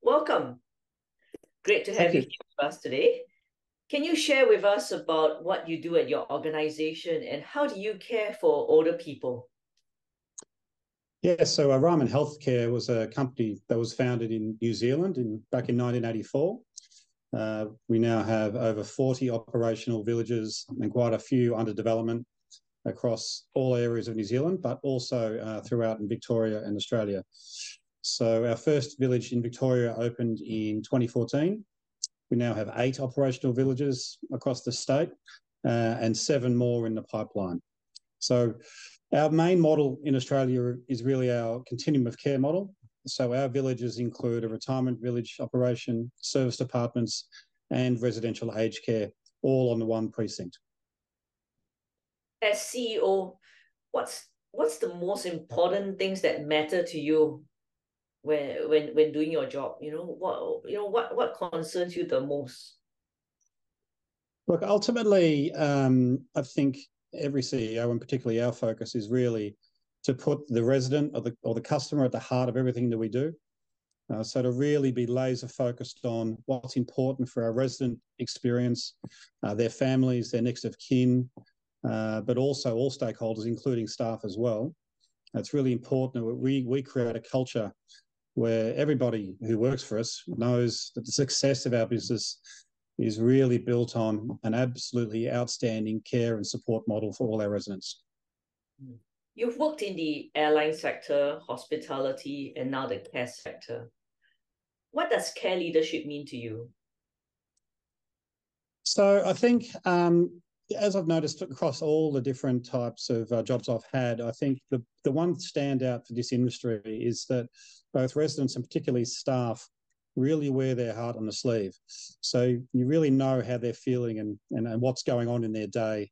Welcome. Great to Thank have you you. here with us today. Can you share with us about what you do at your organization and how do you care for older people? Yeah, so Ryman Healthcare was a company that was founded in New Zealand back in 1984. We now have over 40 operational villages and quite a few under development across all areas of New Zealand, but also throughout in Victoria and Australia. So our first village in Victoria opened in 2014. We now have 8 operational villages across the state and 7 more in the pipeline. So our main model in Australia is really our continuum of care model. So our villages include a retirement village operation, service departments, and residential aged care, all on the one precinct. As CEO, what's the most important things that matter to you when doing your job? What concerns you the most? Look, ultimately, I think every CEO, and particularly our focus, is really to put the resident or the customer at the heart of everything that we do. So to really be laser focused on what's important for our resident experience, their families, their next of kin, but also all stakeholders, including staff as well. It's really important that we create a culture where everybody who works for us knows that the success of our business is really built on an absolutely outstanding care and support model for all our residents. You've worked in the airline sector, hospitality, and now the care sector. What does care leadership mean to you? So I think, as I've noticed across all the different types of jobs I've had, I think the one standout for this industry is that both residents and particularly staff really wear their heart on the sleeve. So you really know how they're feeling and what's going on in their day,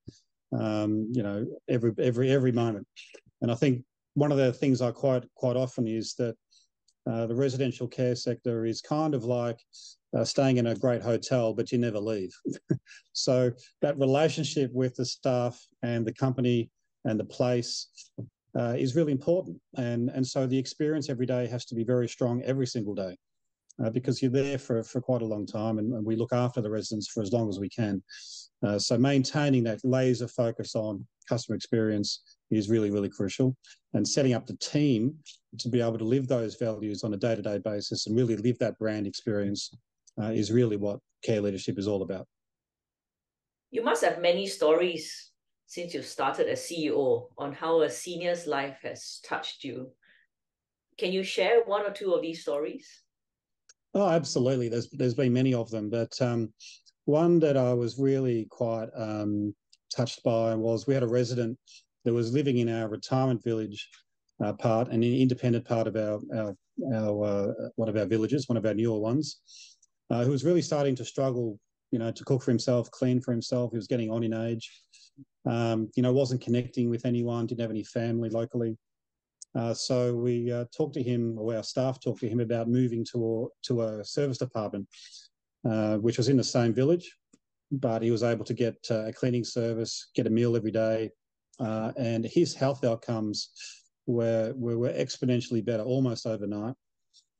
every moment. And I think one of the things I quite often is that the residential care sector is kind of like staying in a great hotel, but you never leave. So that relationship with the staff and the company and the place is really important. And so the experience every day has to be very strong every single day. Because you're there for quite a long time and we look after the residents for as long as we can. So maintaining that laser focus on customer experience is really, really crucial. And setting up the team to be able to live those values on a day-to-day basis and really live that brand experience is really what care leadership is all about. You must have many stories since you started as CEO on how a senior's life has touched you. Can you share one or two of these stories? Oh, absolutely. There's been many of them, but one that I was really quite touched by was we had a resident that was living in our retirement village part, an independent part of our one of our villages, one of our newer ones, who was really starting to struggle, to cook for himself, clean for himself. He was getting on in age, wasn't connecting with anyone, didn't have any family locally. So we talked to him, or our staff talked to him about moving to a service department, which was in the same village, but he was able to get a cleaning service, get a meal every day, and his health outcomes were exponentially better almost overnight.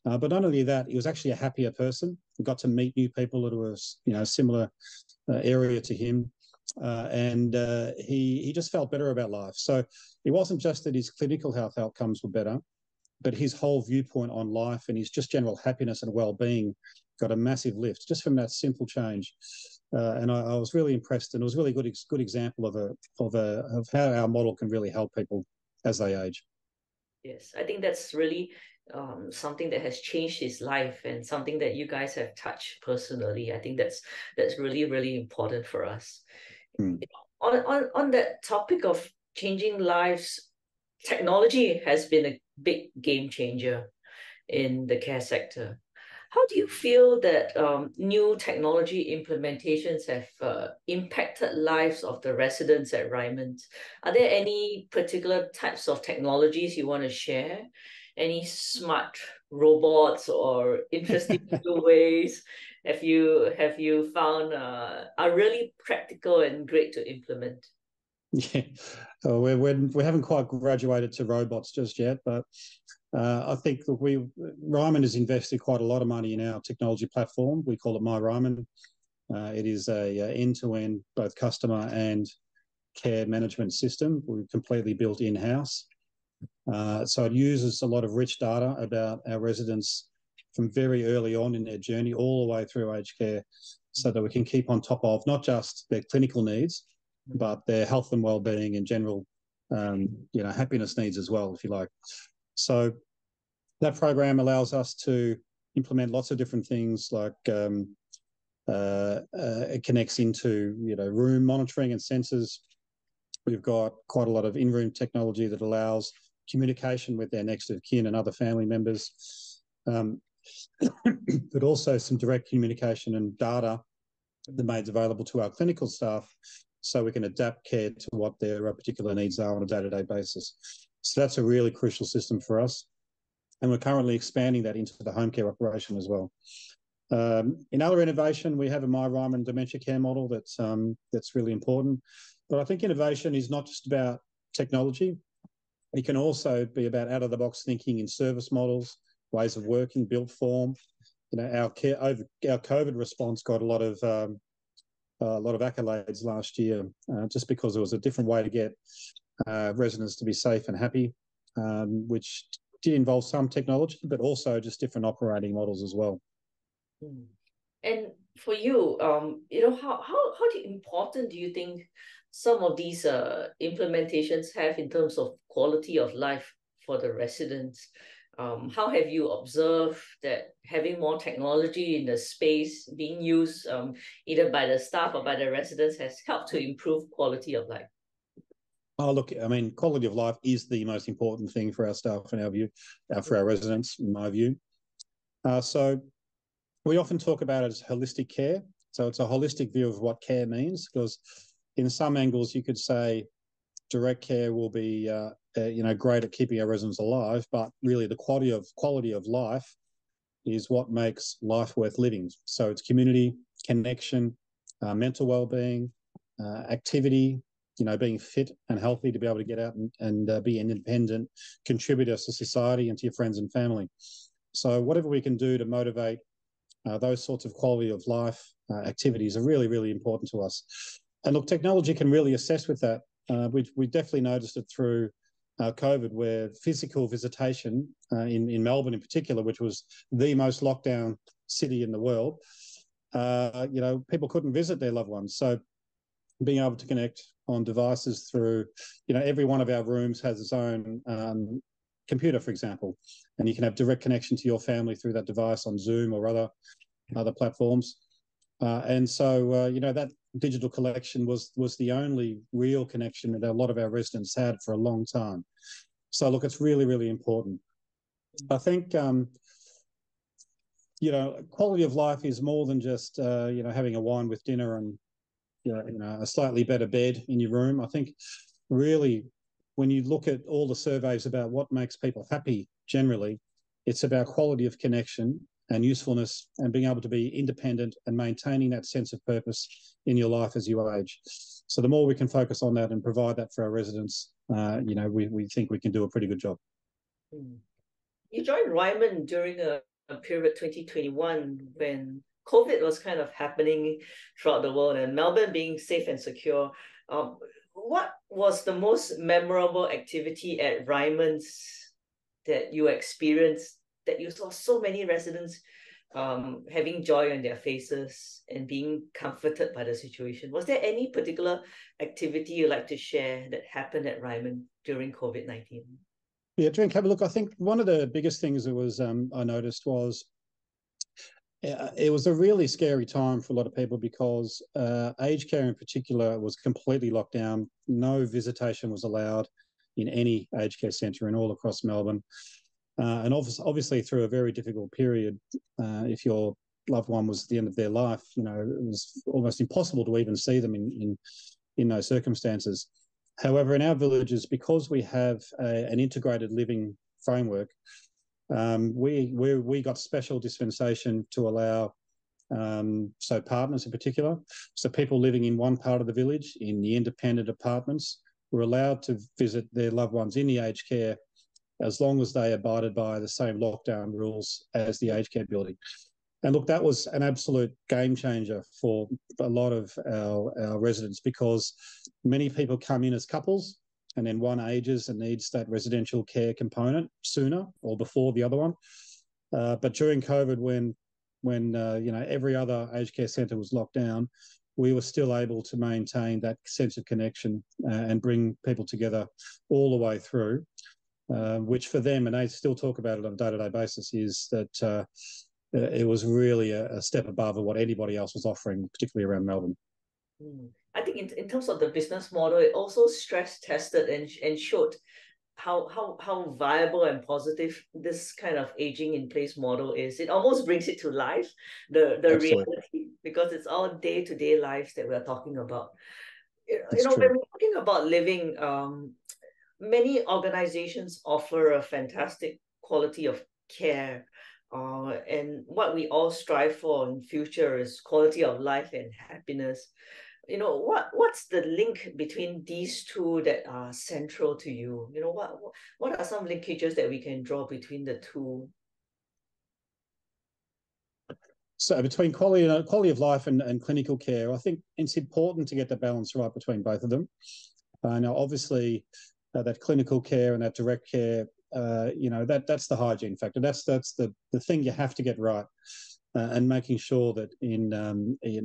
But not only that, he was actually a happier person. He got to meet new people that were, similar area to him. And he just felt better about life. So it wasn't just that his clinical health outcomes were better, but his whole viewpoint on life and his just general happiness and well-being got a massive lift just from that simple change. And I was really impressed, and it was a really good example of how our model can really help people as they age. Yes, I think that's really something that has changed his life and something that you guys have touched personally. I think that's really, really important for us. Mm. On that topic of changing lives, technology has been a big game changer in the care sector. How do you feel that new technology implementations have impacted lives of the residents at Ryman? Are there any particular types of technologies you want to share? Any smart robots or interesting new ways have you found are really practical and great to implement? Yeah, we haven't quite graduated to robots just yet, but I think that Ryman has invested quite a lot of money in our technology platform. We call it My Ryman. It is a end-to-end both customer and care management system. We've completely built in-house. So it uses a lot of rich data about our residents from very early on in their journey all the way through aged care, so that we can keep on top of not just their clinical needs, but their health and well-being and general happiness needs as well, if you like. So that program allows us to implement lots of different things, like it connects into room monitoring and sensors. We've got quite a lot of in-room technology that allows communication with their next of kin and other family members, but also some direct communication and data that made available to our clinical staff, so we can adapt care to what their particular needs are on a day-to-day basis. So that's a really crucial system for us. And we're currently expanding that into the home care operation as well. In other innovation, we have a My Ryman dementia care model that's really important. But I think innovation is not just about technology. It can also be about out-of-the-box thinking in service models, ways of working, built form. Our COVID response got a lot of accolades last year, just because it was a different way to get residents to be safe and happy, which did involve some technology, but also just different operating models as well. And for you, how important do you think some of these implementations have in terms of quality of life for the residents? How have you observed that having more technology in the space being used either by the staff or by the residents has helped to improve quality of life? Oh, look, I mean, quality of life is the most important thing for our staff, in our view, for our residents, in my view. So we often talk about it as holistic care. So it's a holistic view of what care means, because in some angles you could say direct care will be great at keeping our residents alive, but really the quality of life is what makes life worth living. So it's community, connection, mental well-being, activity, being fit and healthy to be able to get out and be an independent contributor to society and to your friends and family. So whatever we can do to motivate those sorts of quality of life activities are really, really important to us. And look, technology can really assist with that. We definitely noticed it through COVID, where physical visitation in Melbourne in particular, which was the most locked down city in the world, people couldn't visit their loved ones. So being able to connect on devices through, every one of our rooms has its own computer, for example, and you can have direct connection to your family through that device on Zoom or other platforms. And so, that digital collection was the only real connection that a lot of our residents had for a long time. So, look, it's really, really important. I think, quality of life is more than just, having a wine with dinner and, a slightly better bed in your room. I think really, when you look at all the surveys about what makes people happy generally, it's about quality of connection and usefulness and being able to be independent and maintaining that sense of purpose in your life as you age. So the more we can focus on that and provide that for our residents, we think we can do a pretty good job. You joined Ryman during a period 2021 when COVID was kind of happening throughout the world and Melbourne being safe and secure. What was the most memorable activity at Ryman's that you experienced, that you saw so many residents having joy on their faces and being comforted by the situation? Was there any particular activity you'd like to share that happened at Ryman during COVID-19? Yeah, during COVID, look, I think one of the biggest things that was I noticed was it was a really scary time for a lot of people because aged care in particular was completely locked down. No visitation was allowed in any aged care centre and all across Melbourne. And obviously through a very difficult period, if your loved one was at the end of their life, it was almost impossible to even see them in those circumstances. However, in our villages, because we have an integrated living framework, we got special dispensation to allow partners in particular. So people living in one part of the village in the independent apartments were allowed to visit their loved ones in the aged care as long as they abided by the same lockdown rules as the aged care building. And look, that was an absolute game changer for a lot of our residents, because many people come in as couples and then one ages and needs that residential care component sooner or before the other one. But during COVID, when every other aged care centre was locked down, we were still able to maintain that sense of connection and bring people together all the way through, which for them, and they still talk about it on a day-to-day basis, is that it was really a step above what anybody else was offering, particularly around Melbourne. I think in terms of the business model, it also stress tested and showed how viable and positive this kind of aging in place model is. It almost brings it to life, the reality, because it's all day-to-day lives that we're talking about. When we're talking about living, many organizations offer a fantastic quality of care. And what we all strive for in future is quality of life and happiness. What's the link between these two that are central to you? What are some linkages that we can draw between the two? So between quality of life and clinical care, I think it's important to get the balance right between both of them. Now, obviously, that clinical care and that direct care, that's the hygiene factor. That's the thing you have to get right. And making sure that in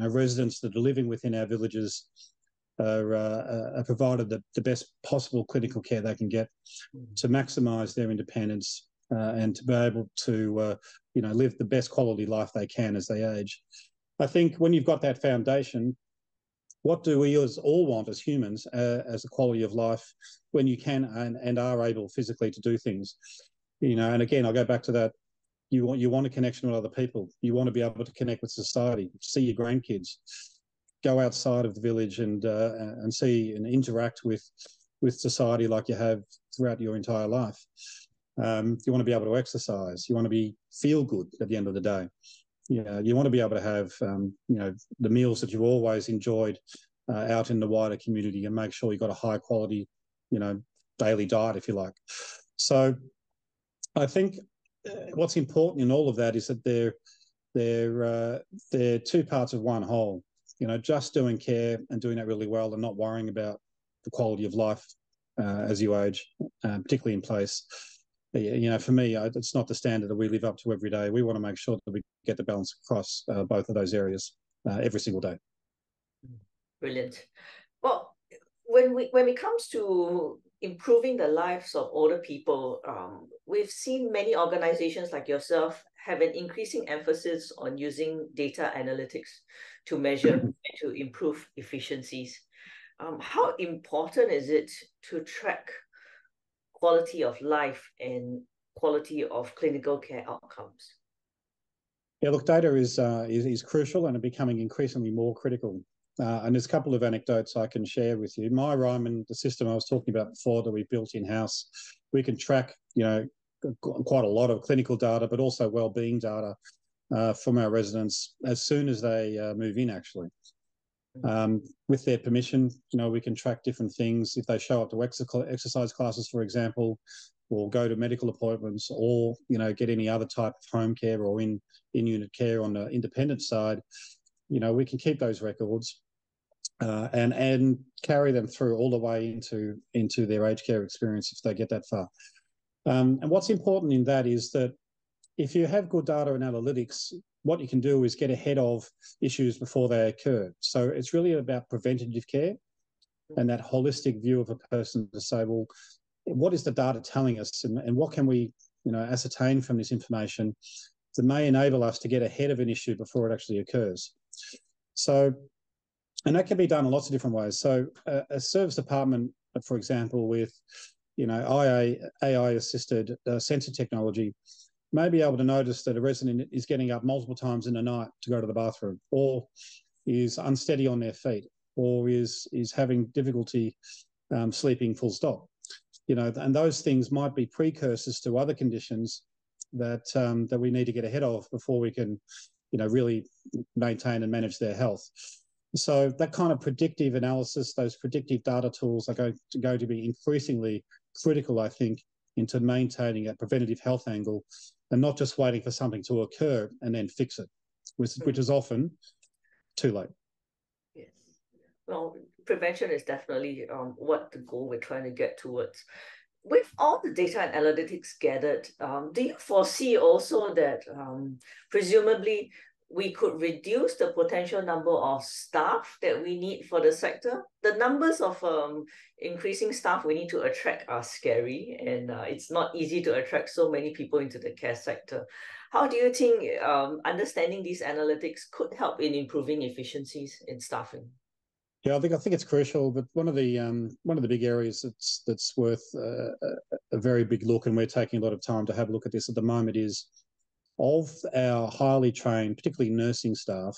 residents that are living within our villages are provided the best possible clinical care they can get to maximise their independence and to be able to live the best quality life they can as they age. I think when you've got that foundation, what do we all want as humans as a quality of life when you can and are able physically to do things? And again, I'll go back to that. You want a connection with other people. You want to be able to connect with society, see your grandkids, go outside of the village and see and interact with society like you have throughout your entire life. You want to be able to exercise. You want to feel good at the end of the day. You want to be able to have the meals that you've always enjoyed out in the wider community, and make sure you've got a high quality daily diet, if you like. So I think what's important in all of that is that they're two parts of one whole. Just doing care and doing that really well and not worrying about the quality of life as you age, particularly in place. For me, it's not the standard that we live up to every day. We want to make sure that we get the balance across both of those areas every single day. Brilliant. Well, when it comes to improving the lives of older people, we've seen many organizations like yourself have an increasing emphasis on using data analytics to measure and to improve efficiencies. How important is it to track quality of life and quality of clinical care outcomes? Yeah, look, data is crucial and becoming increasingly more critical. And there's a couple of anecdotes I can share with you. My Ryman, the system I was talking about before that we built in-house, we can track, quite a lot of clinical data, but also well-being data from our residents as soon as they move in, actually. With their permission, we can track different things. If they show up to exercise classes, for example, or go to medical appointments, or, get any other type of home care or in-unit care on the independent side, we can keep those records and carry them through all the way into their aged care experience if they get that far. And what's important in that is that if you have good data and analytics, what you can do is get ahead of issues before they occur. So it's really about preventative care and that holistic view of a person to say, well, what is the data telling us, and what can we ascertain from this information that may enable us to get ahead of an issue before it actually occurs. So, and that can be done in lots of different ways. So a service department, for example, with AI-assisted sensor technology, may be able to notice that a resident is getting up multiple times in the night to go to the bathroom, or is unsteady on their feet, or is having difficulty sleeping full stop. And those things might be precursors to other conditions that we need to get ahead of before we can, really maintain and manage their health. So that kind of predictive analysis, those predictive data tools are going to be increasingly critical, I think, into maintaining a preventative health angle and not just waiting for something to occur and then fix it, which is often too late. Yes. Well, prevention is definitely what the goal we're trying to get towards. With all the data and analytics gathered, do you foresee also that presumably we could reduce the potential number of staff that we need for the sector? The numbers of increasing staff we need to attract are scary, and it's not easy to attract so many people into the care sector. How do you think understanding these analytics could help in improving efficiencies in staffing? Yeah, I think it's crucial. But one of the big areas that's worth a very big look, and we're taking a lot of time to have a look at this at the moment, is of our highly trained, particularly nursing staff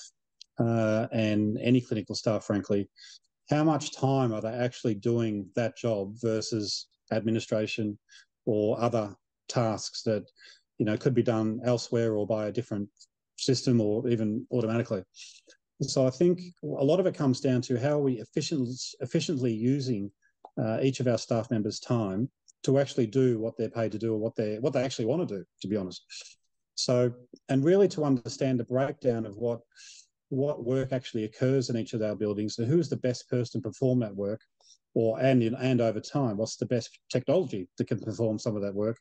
and any clinical staff, frankly, how much time are they actually doing that job versus administration or other tasks that could be done elsewhere or by a different system or even automatically. So I think a lot of it comes down to how we efficiently using each of our staff members' time to actually do what they're paid to do or what they actually want to do, to be honest. So, and really to understand the breakdown of what work actually occurs in each of our buildings and who's the best person to perform that work, and over time, what's the best technology that can perform some of that work.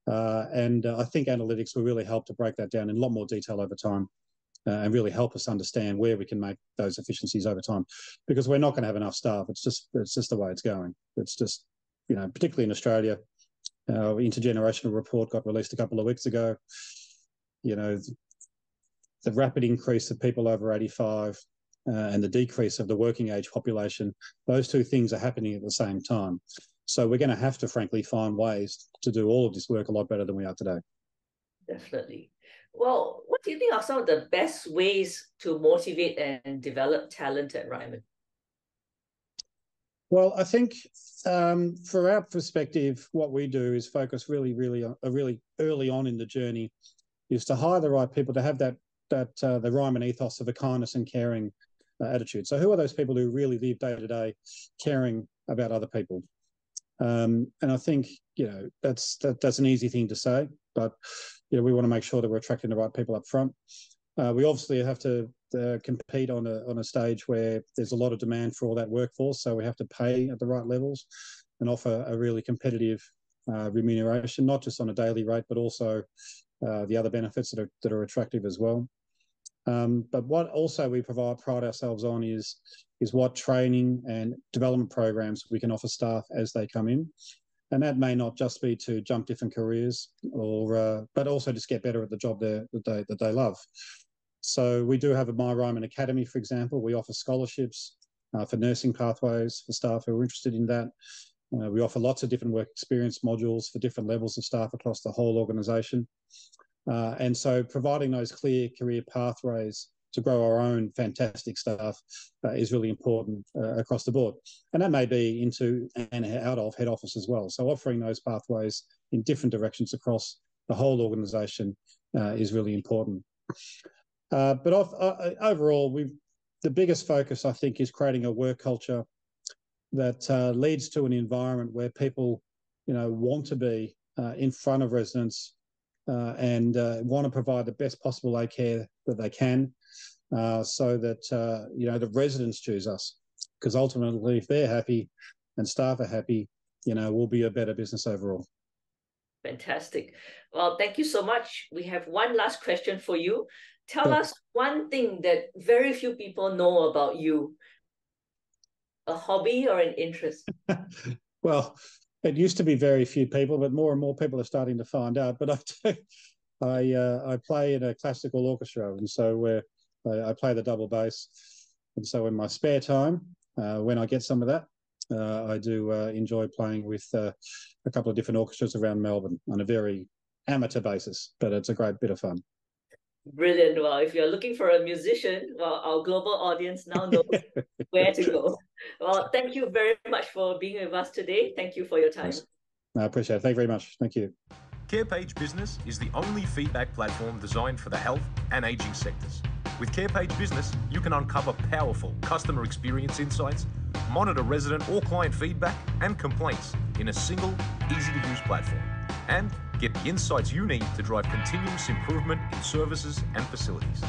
And I think analytics will really help to break that down in a lot more detail over time and really help us understand where we can make those efficiencies over time, because we're not going to have enough staff. It's just the way it's going. It's just, particularly in Australia, intergenerational report got released a couple of weeks ago. The rapid increase of people over 85 and the decrease of the working age population, those two things are happening at the same time. So we're going to have to, frankly, find ways to do all of this work a lot better than we are today. Definitely. Well, what do you think are some of the best ways to motivate and develop talent at Ryman? Well, I think for our perspective, what we do is focus really early on in the journey, is to hire the right people, to have that the Ryman ethos of a kindness and caring attitude. So who are those people who really live day to day caring about other people? And I think that's an easy thing to say, but we want to make sure that we're attracting the right people up front. We obviously have to compete on a stage where there's a lot of demand for all that workforce, so we have to pay at the right levels and offer a really competitive remuneration, not just on a daily rate, but also the other benefits that are attractive as well. But what also we pride ourselves on is what training and development programs we can offer staff as they come in. And that may not just be to jump different careers, but also just get better at the job that they love. So we do have a My Ryman Academy, for example. We offer scholarships for nursing pathways for staff who are interested in that. We offer lots of different work experience modules for different levels of staff across the whole organisation. And so providing those clear career pathways to grow our own fantastic staff is really important across the board. And that may be into and out of head office as well. So offering those pathways in different directions across the whole organisation is really important. But overall, the biggest focus, I think, is creating a work culture that leads to an environment where people, want to be in front of residents and want to provide the best possible care that they can, so that the residents choose us. Because ultimately, if they're happy and staff are happy, we'll be a better business overall. Fantastic. Well, thank you so much. We have one last question for you. Tell us one thing that very few people know about you. A hobby or an interest? Well, it used to be very few people, but more and more people are starting to find out. But I play in a classical orchestra, and so I play the double bass. And so in my spare time, when I get some of that, I do enjoy playing with a couple of different orchestras around Melbourne on a very amateur basis, but it's a great bit of fun. Brilliant. Well, if you're looking for a musician, well, our global audience now knows where to go. Well, thank you very much for being with us today. Thank you for your time. I appreciate it. Thank you very much. Thank you. CarePage Business is the only feedback platform designed for the health and aging sectors. With CarePage Business, you can uncover powerful customer experience insights, monitor resident or client feedback and complaints in a single, easy-to-use platform and get the insights you need to drive continuous improvement in services and facilities.